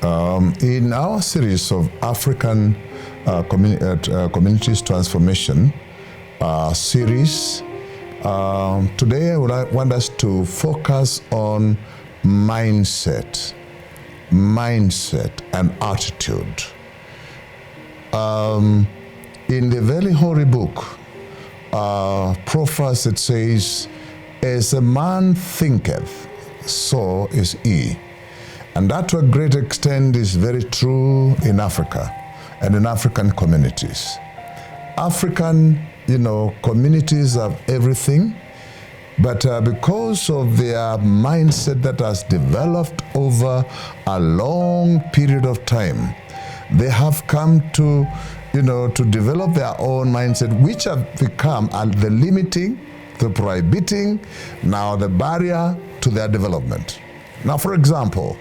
In our series of African Communities Transformation series, today I would want us to focus on mindset and attitude. In the very holy book, Proverbs, it says, as a man thinketh, so is he. And that to a great extent is very true in Africa and in African communities. African, communities have everything, but because of their mindset that has developed over a long period of time, they have come to, to develop their own mindset, which have become the limiting, the prohibiting, now the barrier to their development. Now, for example,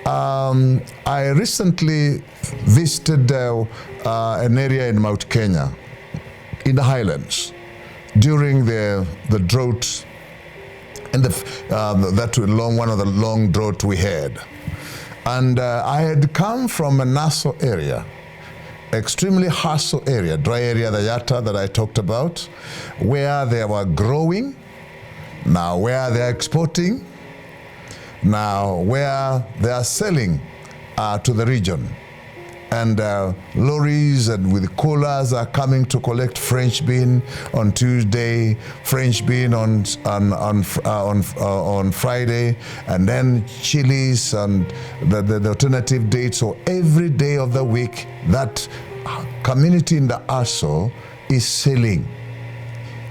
I recently visited an area in Mount Kenya, in the highlands, during the drought, and one of the long drought we had. And I had come from a Naso area, extremely hostile area, dry area, the Yatta that I talked about, where they were growing, now where they're exporting, now where they are selling to the region. And lorries and with coolers are coming to collect French bean on Tuesday, French bean on Friday, and then chilies and the alternative dates. So every day of the week, that community in the Aso is selling.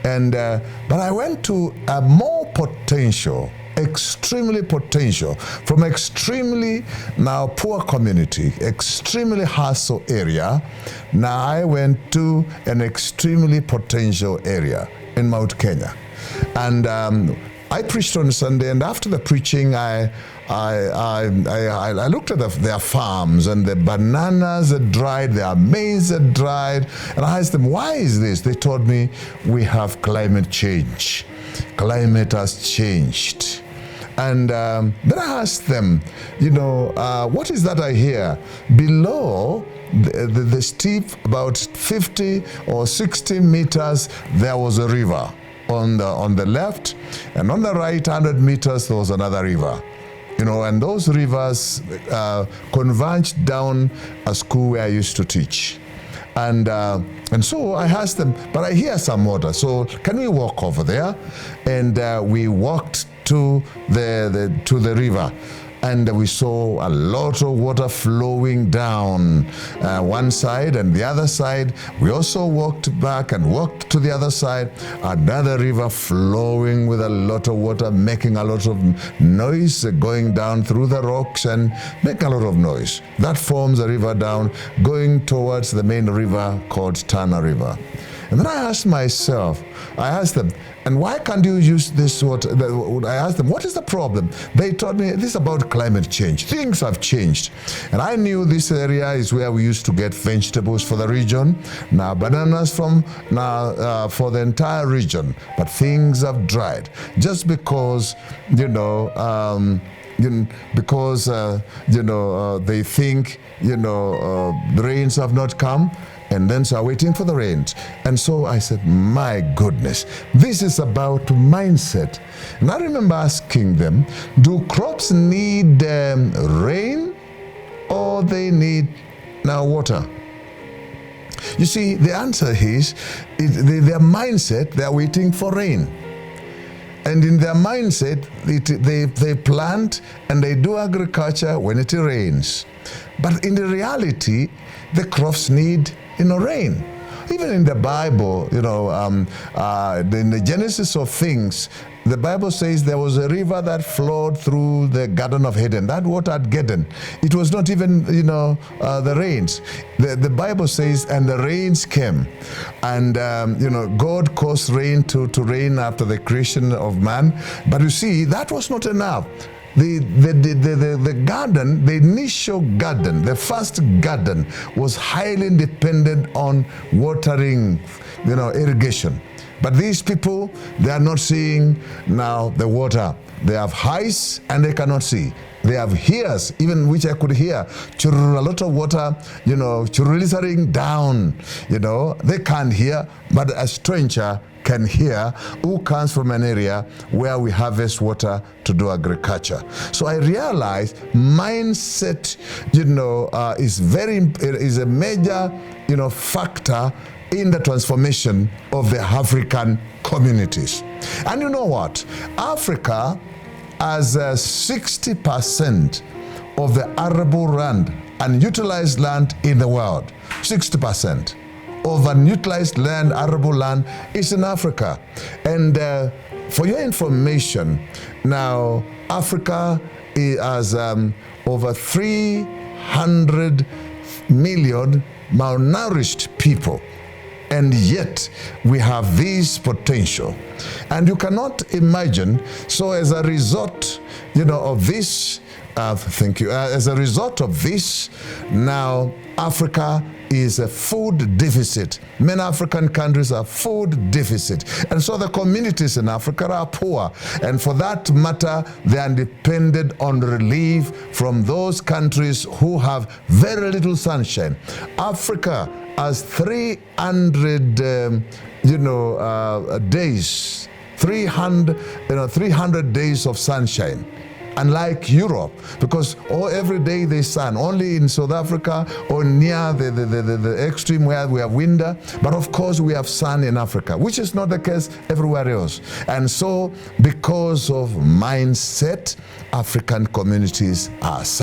And but I went to a more potential, extremely potential, from extremely now poor community, extremely hustle area. Now I went to an extremely potential area in Mount Kenya, and I preached on Sunday. And after the preaching, I looked at their farms, and the bananas had dried, their maize had dried, and I asked them, "Why is this?" They told me, "We have climate change. Climate has changed." And then I asked them, what is that I hear? Below the steep, about 50 or 60 meters, there was a river on the left, and on the right, 100 meters, there was another river. And those rivers converged down a school where I used to teach. And so I asked them, but I hear some water, so can we walk over there? And we walked to the river, and we saw a lot of water flowing down one side and the other side. We also walked back and walked to the other side, another river flowing with a lot of water, making a lot of noise, going down through the rocks and making a lot of noise. That forms a river down, going towards the main river called Tana River. And then I asked them, and why can't you use this water? I asked them, what is the problem? They told me, this is about climate change. Things have changed. And I knew this area is where we used to get vegetables for the region. Now bananas for the entire region. But things have dried. Just because, they think, the rains have not come. And then so I'm waiting for the rains. And so I said, my goodness, this is about mindset. And I remember asking them, do crops need rain or they need now water? You see, the answer is, their mindset, they're waiting for rain. And in their mindset, they plant and they do agriculture when it rains. But in the reality, the crops need rain. Even in the Bible, in the Genesis of things, the Bible says there was a river that flowed through the Garden of Eden. That water at Eden, it was not even, the rains. The Bible says, and the rains came. And, God caused rain to rain after the creation of man. But you see, that was not enough. The garden, the initial garden, the first garden was highly dependent on watering, irrigation. But these people, they are not seeing now the water. They have eyes and they cannot see. They have ears, even which I could hear, a lot of water, trickling down, they can't hear, but a stranger can hear who comes from an area where we harvest water to do agriculture. So I realized mindset, is a major, factor in the transformation of the African communities. And you know what? Africa has 60% of the arable land, unutilized land in the world. 60% of unutilized land, arable land, is in Africa. And for your information, now Africa has over 300 million malnourished people. And yet we have this potential. And you cannot imagine, so as a result, of this, as a result of this, now Africa is a food deficit. Many African countries are food deficit. And so the communities in Africa are poor. And for that matter, they are dependent on relief from those countries who have very little sunshine. Africa has 300 days, 300 days of sunshine. Unlike Europe, because every day there's sun. Only in South Africa or near the extreme where we have winter, but of course we have sun in Africa, which is not the case everywhere else. And so because of mindset, African communities are